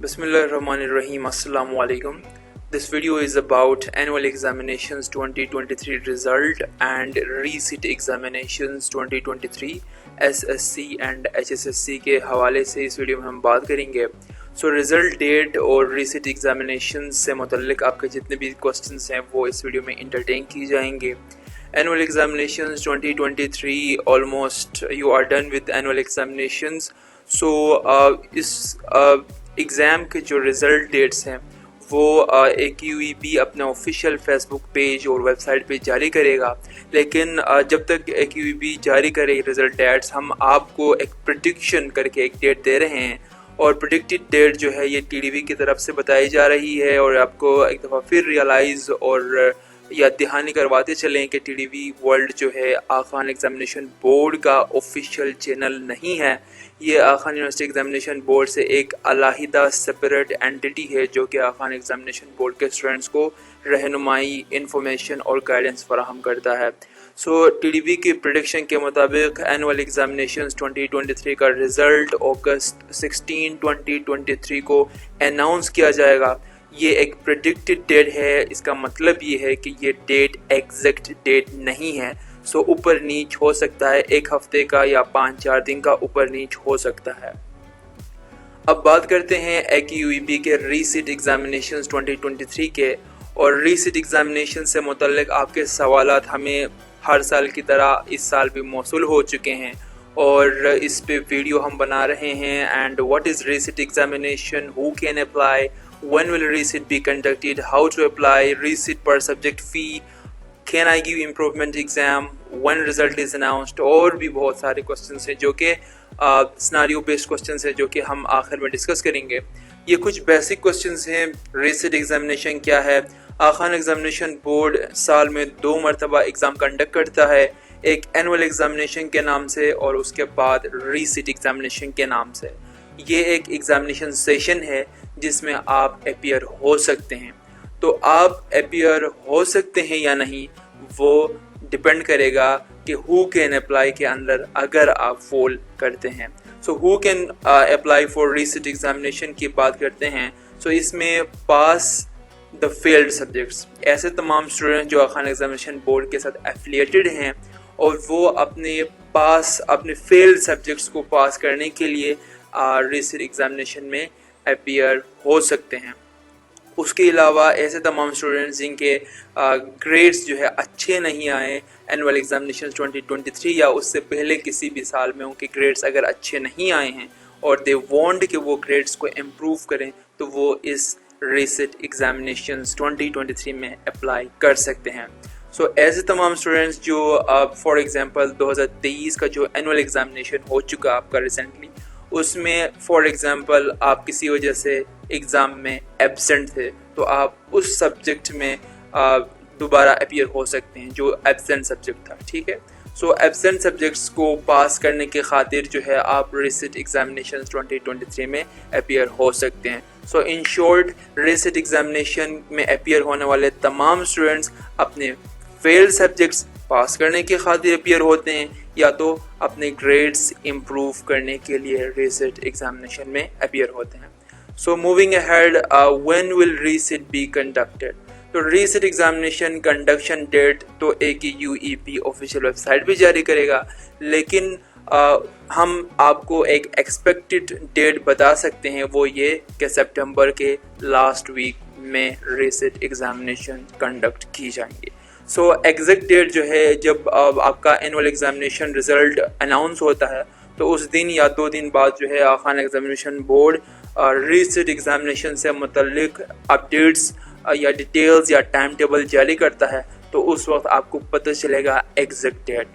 Bismillahirrahmanirrahim. Assalamu alaikum. This video is about annual examinations 2023 result and resit examinations 2023 SSC and HSSC के हवाले से इस video में हम बात करेंगे। रिज़ल्ट डेट और रीसेट एग्जामिनेशन से मुतल्लिक आपके जितने भी क्वेश्चंस हैं वो इस वीडियो में इंटरटेन किए जाएंगे। Annual examinations 2023 almost you are done with annual examinations. इस एग्ज़ाम के जो रिज़ल्ट डेट्स हैं वो AQEB अपने ऑफिशियल फेसबुक पेज और वेबसाइट पे जारी करेगा, लेकिन जब तक AQEB जारी करे रिज़ल्ट डेट्स हम आपको एक प्रेडिक्शन करके एक डेट दे रहे हैं और प्रेडिक्टेड डेट जो है ये TDV की तरफ से बताई जा रही है। और आपको एक दफ़ा फिर रियलाइज़ और याद दहानी करवाते चलें कि TDV वर्ल्ड जो है आखान एग्जामिनेशन बोर्ड का ऑफिशियल चैनल नहीं है। ये आखान यूनिवर्सिटी एग्जामिनेशन बोर्ड से एक अलहदा सेपरेट एंटिटी है जो कि आखान एग्जामिनेशन बोर्ड के स्टूडेंट्स को रहनुमाई, इंफॉर्मेशन और गाइडेंस फराहम करता है। TDV की प्रेडिक्शन के मुताबिक एनुअल एग्जामिनेशंस 2023 का रिज़ल्ट अगस्त 16, 2023 को अनाउंस किया जाएगा। ये एक प्रेडिक्टेड डेट है, इसका मतलब ये है कि ये डेट एग्जैक्ट डेट नहीं है। ऊपर नीच हो सकता है, एक हफ्ते का या 5-4 दिन का ऊपर नीच हो सकता है। अब बात करते हैं AQEB के रीसेट एग्जामिनेशंस 2023 के। और रीसेट एग्जामिनेशन से मुतल्लिक आपके सवालात हमें हर साल की तरह इस साल भी मौसूल हो चुके हैं और इस पे वीडियो हम बना रहे हैं। And what is reset examination, who can apply, when will resit be conducted, how to apply, resit per subject fee, can I give improvement exam, when result is announced, और भी बहुत सारे क्वेश्चंस हैं जो कि सिनेरियो बेस्ड क्वेश्चंस हैं जो कि हम आखिर में डिस्कस करेंगे। ये कुछ बेसिक क्वेश्चंस हैं। resit एग्जामिनेशन क्या है? आखान एग्जामिनेशन बोर्ड साल में 2 मरतबा एग्ज़ाम कंडक्ट करता है, एक एनुअल एग्जामिनेशन के नाम से और उसके बाद resit एग्जामिनेशन के नाम से। ये एक एग्जामिनेशन सेशन है जिसमें आप अपीयर हो सकते हैं। तो आप अपीयर हो सकते हैं या नहीं वो डिपेंड करेगा कि हु कैन अप्लाई के अंदर अगर आप फॉल करते हैं। Who can apply for reset examination की बात करते हैं। इसमें पास द फेल्ड सब्जेक्ट्स, ऐसे तमाम स्टूडेंट जो आखान एग्जामिनेशन बोर्ड के साथ एफिलिएटेड हैं और वो अपने फेल्ड सब्जेक्ट्स को पास करने के लिए रीसेट एग्जामिनेशन में अपीयर हो सकते हैं। उसके अलावा ऐसे तमाम स्टूडेंट्स जिनके ग्रेड्स जो है अच्छे नहीं आए एनुअल एग्जामिनेशन 2023 या उससे पहले किसी भी साल में उनके ग्रेड्स अगर अच्छे नहीं आए हैं और दे वांट कि वो ग्रेड्स को इम्प्रूव करें तो वो इस रीसेट एग्जामिनेशंस 2023 में अप्लाई कर सकते हैं। ऐसे तमाम स्टूडेंट्स जो फॉर एग्जांपल 2023 का जो एनुअल एग्जामिनेशन हो चुका आपका रिसेंटली, उसमें फॉर एग्ज़ाम्पल आप किसी वजह से एग्ज़ाम में एब्सेंट थे तो आप उस सब्जेक्ट में दोबारा अपीयर हो सकते हैं जो एब्सेंट सब्जेक्ट था। ठीक है, एब्सेंट सब्जेक्ट्स को पास करने के खातिर जो है आप रीसेट एग्जामिनेशन 2023 में अपीयर हो सकते हैं। इन शॉर्ट रीसेट एग्जामिनेशन में अपीयर होने वाले तमाम स्टूडेंट्स अपने फेल्ड सब्जेक्ट्स पास करने के खातिर अपीयर होते हैं या तो अपने ग्रेड्स इम्प्रूव करने के लिए रीसेट एग्जामिनेशन में अपीयर होते हैं। Moving ahead, when will reset be conducted? तो रीसेट एग्जामिनेशन कंडक्शन डेट तो AQEB ऑफिशियल वेबसाइट पे जारी करेगा, लेकिन हम आपको एक एक्सपेक्टेड डेट बता सकते हैं, वो ये कि सितंबर के लास्ट वीक में रीसेट एग्जामिनेशन कंडक्ट की जाएंगे। एग्जैक्ट डेट जो है जब आपका एनुअल एग्जामिनेशन रिज़ल्ट अनाउंस होता है तो उस दिन या 2 दिन बाद जो है आखान एग्जामिनेशन बोर्ड रीसेट एग्जामिनेशन से मुतल्लिक अपडेट्स या डिटेल्स या टाइम टेबल जारी करता है, तो उस वक्त आपको पता चलेगा एग्जैक्ट डेट।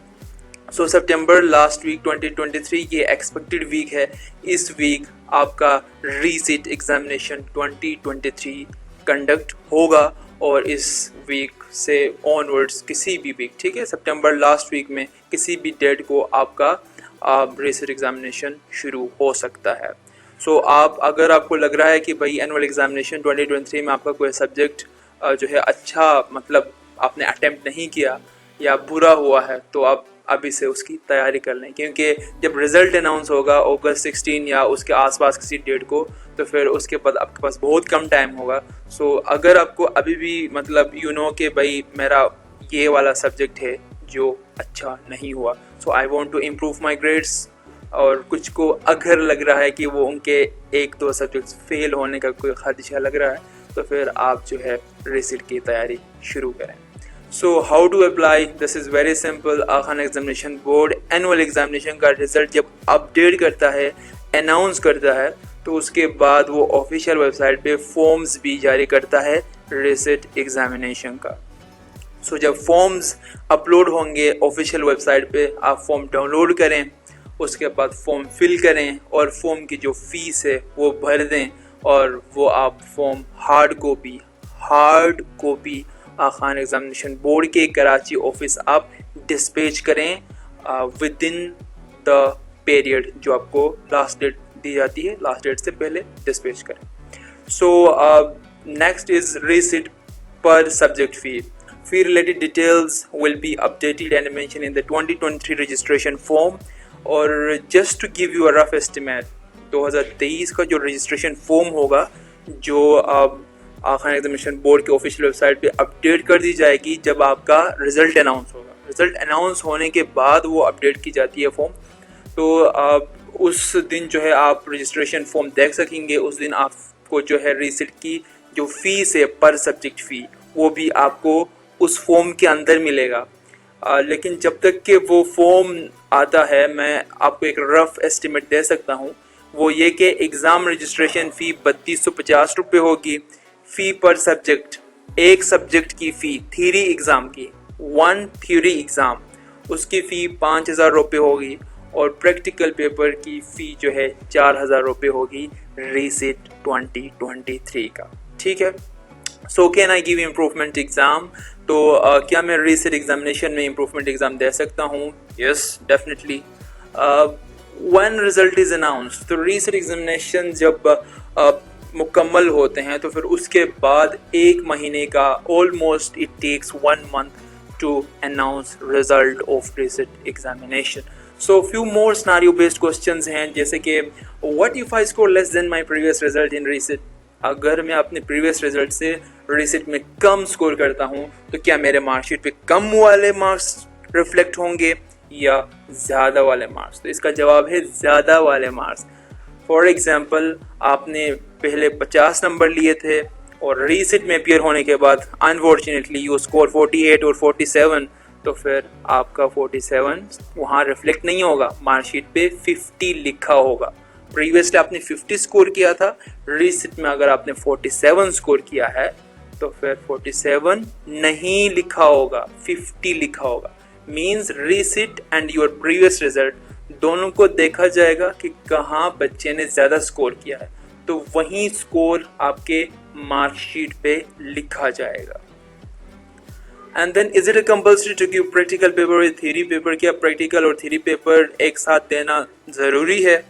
सितंबर लास्ट वीक 2023 ये एक्सपेक्टेड वीक है। इस वीक आपका रीसेट एग्जामिनेशन 2023 कंडक्ट होगा और इस वीक से ऑनवर्ड्स किसी भी वीक, ठीक है, सितंबर लास्ट वीक में किसी भी डेट को आपका रीसेट एग्जामिनेशन शुरू हो सकता है। आप अगर आपको लग रहा है कि भाई एनुअल एग्जामिनेशन 2023 में आपका कोई सब्जेक्ट जो है अच्छा मतलब आपने अटेम्प्ट नहीं किया या बुरा हुआ है तो आप अभी से उसकी तैयारी कर लें, क्योंकि जब रिज़ल्ट अनाउंस होगा अगस्त 16 या उसके आसपास किसी डेट को, तो फिर उसके बाद आपके पास बहुत कम टाइम होगा। सो अगर आपको अभी भी मतलब कि भाई मेरा ये वाला सब्जेक्ट है जो अच्छा नहीं हुआ, so I want to improve my grades, और कुछ को अगर लग रहा है कि वो उनके 1-2 सब्जेक्ट्स फेल होने का कोई खदशा लग रहा है, तो फिर आप जो है रिसीट की तैयारी शुरू करें। So how to apply, this is very simple. Aga Khan examination board annual examination का रिजल्ट जब अपडेट करता है, अनाउंस करता है, तो उसके बाद वो ऑफिशियल वेबसाइट पे फॉर्म्स भी जारी करता है रिसीट एग्जामिनेशन का। सो जब फॉर्म्स अपलोड होंगे ऑफिशियल वेबसाइट पे, आप फॉर्म डाउनलोड करें, उसके बाद फॉर्म फिल करें और फॉर्म की जो फीस है वो भर दें, और वो आप फॉर्म हार्ड कॉपी आगा खान एग्जामिनेशन बोर्ड के कराची ऑफिस आप डिस्पैच करें विद इन द पीरियड जो आपको लास्ट डेट दी जाती है, लास्ट डेट से पहले डिस्पैच करें। सो नेक्स्ट इज रिसीट पर subject fee related details will be updated and mentioned in the 2023 registration form। और just to give you a rough estimate, 2023 का जो रजिस्ट्रेशन फॉर्म होगा, जो आगा खान एग्जामिनेशन बोर्ड के ऑफिशियल वेबसाइट पे update कर दी जाएगी जब आपका रिज़ल्ट अनाउंस होगा। रिज़ल्ट अनाउंस होने के बाद वो अपडेट की जाती है फॉर्म, तो उस दिन जो है आप रजिस्ट्रेशन फॉर्म देख सकेंगे। उस दिन आपको जो है रिसीट की जो फ़ीस है पर सब्जेक्ट फ़ी, वो भी आपको उस फॉर्म के अंदर मिलेगा। लेकिन जब तक कि वो फॉर्म आता है, मैं आपको एक रफ़ एस्टिमेट दे सकता हूँ, वो ये कि एग्ज़ाम रजिस्ट्रेशन फ़ी 3250 रुपये होगी। फ़ी पर सब्जेक्ट, एक सब्जेक्ट की फ़ी थ्योरी एग्ज़ाम की, 1 थ्योरी एग्ज़ाम, उसकी फ़ी 5000 रुपये होगी, और प्रैक्टिकल पेपर की फ़ी जो है 4000 रुपये होगी रिसीट 2023 का। ठीक है। So can I give improvement exam, तो क्या मैं रिसीट एग्जामिनेशन में इम्प्रूवमेंट एग्ज़ाम दे सकता हूँ? Yes, definitely. When result is announce, तो रिसीट एग्जामिनेशन जब मुकम्मल होते हैं, तो फिर उसके बाद 1 महीने का, almost it takes 1 month to announce result of recent examination। So few more scenario based questions हैं, जैसे कि what if I score less than my previous result in recent? अगर मैं अपने प्रीवियस रिजल्ट से रिसीट में कम स्कोर करता हूँ, तो क्या मेरे मार्कशीट पे कम वाले मार्क्स रिफ्लेक्ट होंगे या ज़्यादा वाले मार्क्स? तो इसका जवाब है ज़्यादा वाले मार्क्स। फॉर एग्जांपल, आपने पहले 50 नंबर लिए थे और रिसीट में अपीयर होने के बाद अनफॉर्चुनेटली यू स्कोर 48 और 47, तो फिर आपका 47 वहाँ रिफ्लेक्ट नहीं होगा, मार्कशीट पे 50 लिखा होगा। प्रीवियसली आपने 50 स्कोर किया था, रिसीट में अगर आपने 47 स्कोर किया है, तो फिर 47 नहीं लिखा होगा, 50 लिखा होगा। Means receipt and your previous result दोनों को देखा जाएगा कि कहाँ बच्चे ने ज़्यादा स्कोर किया है, तो वही स्कोर आपके मार्कशीट पे लिखा जाएगा। And then is it compulsory to give practical paper with theory paper? क्या प्रैक्टिकल और थ्योरी पेपर एक साथ देना ज़रूरी है?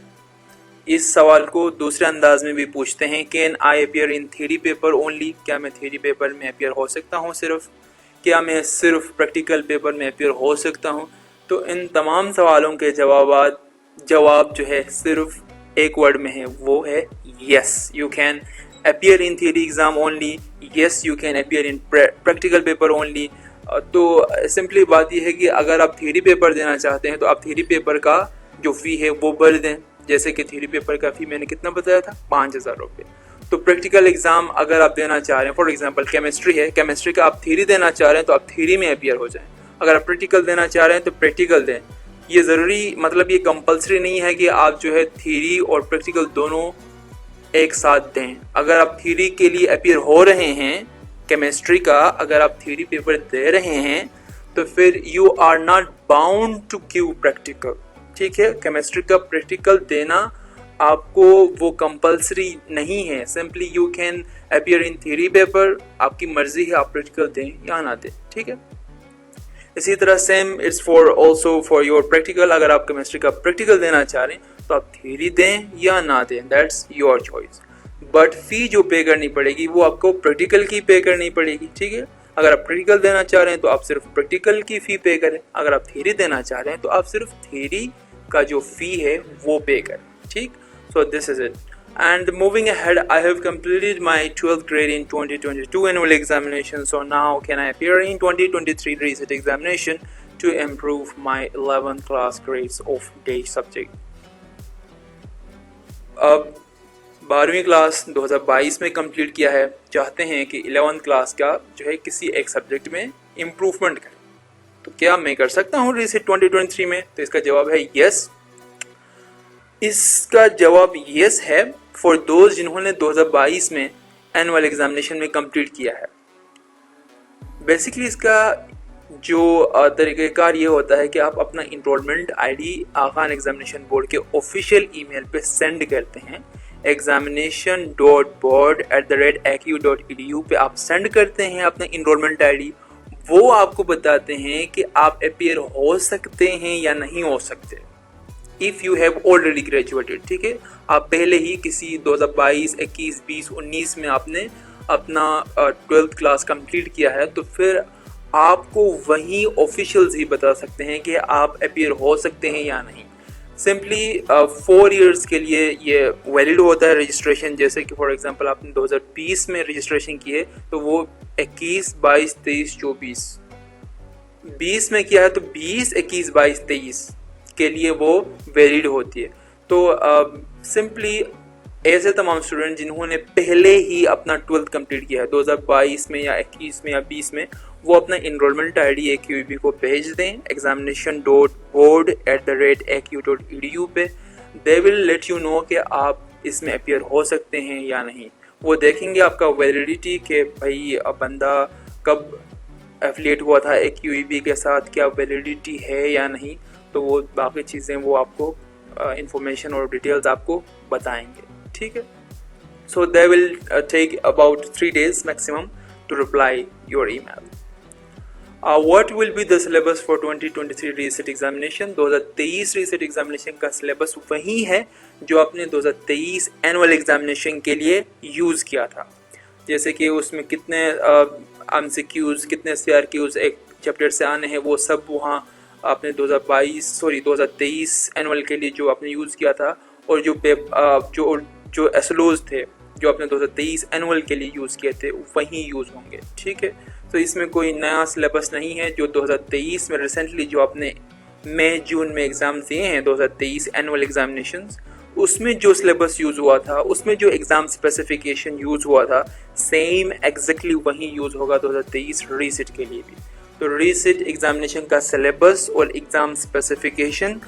इस सवाल को दूसरे अंदाज में भी पूछते हैं, can I appear in theory paper only? क्या मैं थ्योरी पेपर में अपीयर हो सकता हूँ सिर्फ? क्या मैं सिर्फ प्रैक्टिकल पेपर में अपीयर हो सकता हूँ? तो इन तमाम सवालों के जवाब जो है सिर्फ एक वर्ड में है, वो है yes. You can appear in theory exam only, yes you can appear in practical paper only. तो सिंपली बात यह है कि अगर आप थ्योरी पेपर देना चाहते हैं, तो आप थ्योरी पेपर का जो फ़ी है वो भर दें। जैसे कि थ्योरी पेपर का फ़ी मैंने कितना बताया था, 5000 रुपये। तो प्रैक्टिकल एग्ज़ाम अगर आप देना चाह रहे हैं, फॉर एग्जांपल केमिस्ट्री है, केमिस्ट्री का आप थ्योरी देना चाह रहे हैं, तो आप थ्योरी में अपीयर हो जाएं। अगर आप प्रैक्टिकल देना चाह रहे हैं तो प्रैक्टिकल दें। ये ज़रूरी, मतलब ये कंपलसरी नहीं है कि आप जो है थ्योरी और प्रैक्टिकल दोनों एक साथ दें। अगर आप थ्योरी के लिए अपीयर हो रहे हैं, केमिस्ट्री का अगर आप थ्योरी पेपर दे रहे हैं, तो फिर you are not bound to give practical. ठीक है, केमिस्ट्री का प्रैक्टिकल देना आपको वो कंपलसरी नहीं है। Simply you can appear in theory paper, आपकी मर्जी है आप प्रैक्टिकल दें या ना दें। ठीक है, इसी तरह same it's for also for your practical. अगर आप केमिस्ट्री का प्रैक्टिकल देना चाह रहे हैं, तो आप थ्योरी दें या ना दें, दैट्स योर चॉइस। बट फ़ी जो पे करनी पड़ेगी वो आपको प्रैक्टिकल की पे करनी पड़ेगी। ठीक है, अगर आप प्रैक्टिकल देना चाह रहे हैं तो आप सिर्फ प्रैक्टिकल की फ़ी पे करें, अगर आप थ्योरी देना चाह रहे हैं तो आप सिर्फ थ्योरी का जो फ़ी है वो पे करें, ठीक। So this is it. And moving ahead, I have completed my 12th grade in 2022 annual examination. So now can I appear in 2023 reset examination to improve my 11th class grades of day subject. अब 12वीं class 2022 में complete किया है, चाहते हैं कि 11th class का जो है किसी एक सब्जेक्ट में इम्प्रूवमेंट करें, तो क्या मैं कर सकता हूँ रीसेट 2023 में? तो इसका जवाब है यस। इसका जवाब यस है फॉर दोज जिन्होंने 2022 में एनुअल एग्जामिनेशन में कंप्लीट किया है। बेसिकली इसका जो तरीक़ेकार ये होता है कि आप अपना enrolment ID Khan examination board के ऑफिशियल ईमेल पे सेंड करते हैं, examination.board@acu.edu पे आप सेंड करते हैं अपना इनरोलमेंट आईडी। वो आपको बताते हैं कि आप अपीयर हो सकते हैं या नहीं हो सकते if you have already graduated, ठीक है। आप पहले ही किसी 2022, 21, 20, 19 में आपने अपना 12th क्लास कंप्लीट किया है, तो फिर आपको वहीं ऑफिशियल्स ही बता सकते हैं कि आप अपीयर हो सकते हैं या नहीं। सिंपली 4 इयर्स के लिए ये वैलिड होता है रजिस्ट्रेशन। जैसे कि फॉर एग्जांपल आपने 2020 में रजिस्ट्रेशन किए तो वो 21, 22, 23, 24, 20 में किया है तो 20, 21, 22, 23 के लिए वो वैलिड होती है। तो सिंपली ऐसे तमाम स्टूडेंट जिन्होंने पहले ही अपना 12th कंप्लीट किया है 2022 में या 21 में या 20 में, वो अपना इनरोलमेंट आईडी AQEB को भेज दें examination.board@acu.edu पे। They will let you know कि आप इसमें अपीयर हो सकते हैं या नहीं। वो देखेंगे आपका वैलिडिटी कि भाई बंदा कब एफिलिएट हुआ था AQEB के साथ, क्या वैलिडिटी है या नहीं। तो वो बाकी चीज़ें वो आपको इंफॉर्मेशन और डिटेल्स आपको बताएंगे, ठीक है। So they will take about 3 days maximum to reply your email. What will be the syllabus for 2023 reset examination? 2023 reset examination का सिलेबस वही है जो आपने 2023 एनुअल एग्जामिनेशन के लिए यूज़ किया था। जैसे कि उसमें कितने MCQs, कितने CRQs एक चैप्टर से आने हैं, वो सब वहाँ आपने 2023 एनुअल के लिए जो आपने यूज़ किया था, और जो SLOs थे जो आपने 2023 एनुअल के लिए यूज़ किए थे वहीं यूज़ होंगे, ठीक है। तो इसमें कोई नया सिलेबस नहीं है। जो 2023 में रिसेंटली जो आपने मई जून में एग्ज़ाम दिए हैं 2023 एनुअल एग्जामिनेशंस, उसमें जो सिलेबस यूज़ हुआ था, उसमें जो एग्ज़ाम स्पेसिफिकेशन यूज़ हुआ था, सेम एग्जैक्टली वही यूज़ होगा 2023 रीसेट के लिए भी। तो रीसेट एग्जामिनेशन का सिलेबस और एग्ज़ाम स्पेसिफिकेशन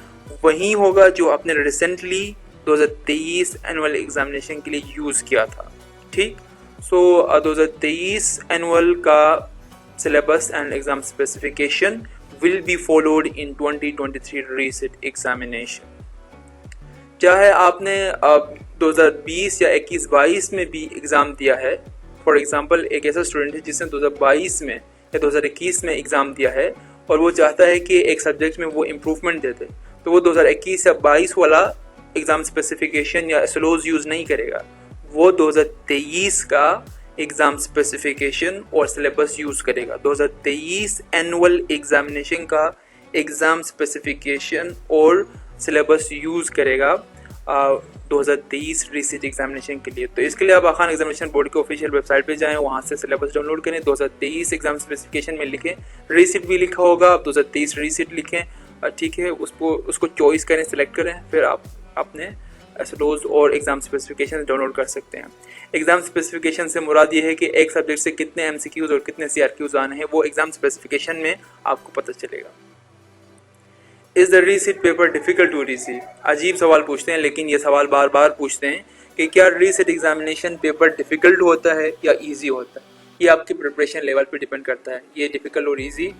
वही होगा जो आपने रिसेंटली 2023 एनुअल एग्जामिनेशन के लिए यूज़ किया था, ठीक। सो 2023 एनुअल का syllabus and exam specification will be followed in 2023 reset examination. चाहे आपने 2020 या 21-22 में भी एग्ज़ाम दिया है, फॉर एग्ज़ाम्पल एक ऐसा स्टूडेंट है जिसने 2022 में या 2021 में एग्ज़ाम दिया है और वो चाहता है कि एक सब्जेक्ट में वो इम्प्रूवमेंट देते, तो वो 2021 या 22 वाला एग्ज़ाम स्पेसिफिकेशन या SLOs यूज़ नहीं करेगा। वो 2023 का एग्ज़ाम स्पेसिफिकेशन और सिलेबस यूज़ करेगा। 2023 एनुअल एग्ज़ामिनेशन का एग्ज़ाम स्पेसिफिकेशन और सिलेबस यूज़ करेगा 2023 रीसेट एग्जामिनेशन के लिए। तो इसके लिए आप खान एग्जामिनेशन बोर्ड के ऑफिशियल वेबसाइट पे जाएं, वहाँ से सिलेबस डाउनलोड करें, 2023 एग्जाम स्पेसिफिकेशन में लिखें, रीसेट भी लिखा होगा, आप 2023 रीसेट लिखें, ठीक है। उसको चॉइस करें, सिलेक्ट करें, फिर आप अपने SLOs और एग्ज़ाम स्पेसिफिकेशन डाउनलोड कर सकते हैं। एग्ज़ाम स्पेसिफिकेशन से मुराद ये है कि एक सब्जेक्ट से कितने MCQs और कितने CRQs आने हैं, वो एग्ज़ाम स्पेसिफिकेशन में आपको पता चलेगा। Is the reset paper difficult to receive? अजीब सवाल पूछते हैं, लेकिन ये सवाल बार बार पूछते हैं कि क्या रीसेट एग्जामिनेशन पेपर डिफ़िकल्ट होता है या ईजी होता है। ये आपके प्रिपरेशन लेवल पे डिपेंड करता है। ये डिफ़िकल्ट और ईजी,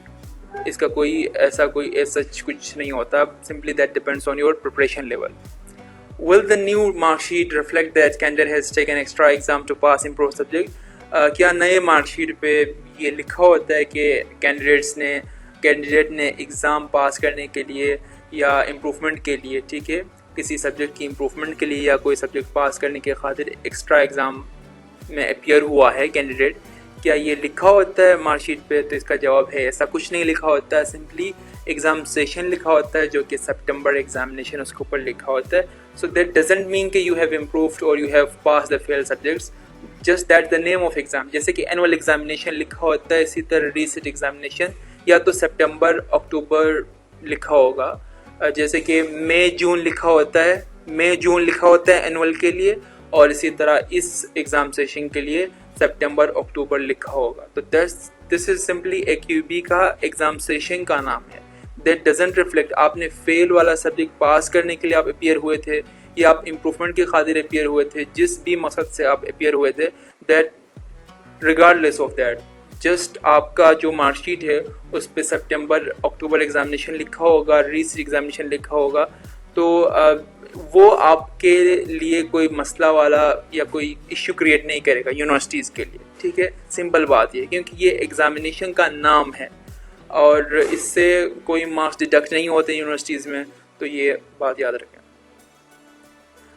इसका कोई ऐसा कुछ नहीं होता, simply that depends on your preparation level. Will the new mark sheet reflect that candidate has taken extra exam to pass improved subject? क्या नए मार्कशीट पे ये लिखा होता है कि कैंडिडेट ने एग्ज़ाम पास करने के लिए या इम्प्रूवमेंट के लिए, ठीक है, किसी सब्जेक्ट की इम्प्रूवमेंट के लिए या कोई सब्जेक्ट पास करने के खातिर एक्स्ट्रा एग्ज़ाम में अपीयर हुआ है कैंडिडेट, क्या ये लिखा होता है मार्कशीट पे? तो इसका जवाब है ऐसा कुछ नहीं लिखा होता है, सिंपली एग्ज़ाम सेशन लिखा होता है जो कि सितंबर एग्जामिनेशन उसके ऊपर लिखा होता है. सो दैट डजेंट मीन कि यू हैव इम्प्रूव्ड और you have pass the fail subjects, just that the name of exam. जैसे कि एनुअल एग्जामिनेशन लिखा होता है, इसी तरह रीसेट एग्जामिनेशन या तो सितंबर अक्टूबर लिखा होगा. जैसे कि मई जून लिखा होता है, मई जून लिखा होता है एनुअल के लिए, और इसी तरह इस एग्ज़ाम सेशन के लिए सितंबर अक्टूबर लिखा होगा. तो दिस इज़ सिंपली AQB का एग्ज़ाम सेशन का नाम है. दैट डजेंट रिफ्लेक्ट आपने फेल वाला सब्जेक्ट पास करने के लिए आप अपियर हुए थे या आप इम्प्रूवमेंट की खातिर अपियर हुए थे, जिस भी मकसद से आप अपियर हुए थे, that regardless of that, just आपका जो मार्कशीट है उस पर सितंबर अक्टूबर एग्जामिनेशन लिखा होगा, रीसेट एग्जामिनेशन लिखा होगा. तो वो आपके लिए कोई मसला वाला या कोई इश्यू क्रिएट नहीं करेगा यूनिवर्सिटीज़ के लिए. ठीक है, सिंपल बात ये, क्योंकि ये एग्जामिनेशन का नाम है और इससे कोई मार्क्स डिडक्ट नहीं होते यूनिवर्सिटीज़ में. तो ये बात याद रखें.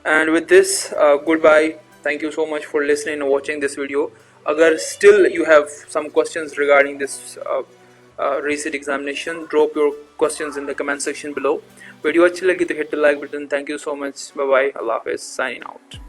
And with this goodbye. Thank you so much for listening and watching this video. अगर still you have some questions regarding this reset examination, drop your questions in the comment section below. Video अच्छी लगी तो hit the like button. Thank you so much. Bye bye. Allah Hafiz. Signing out.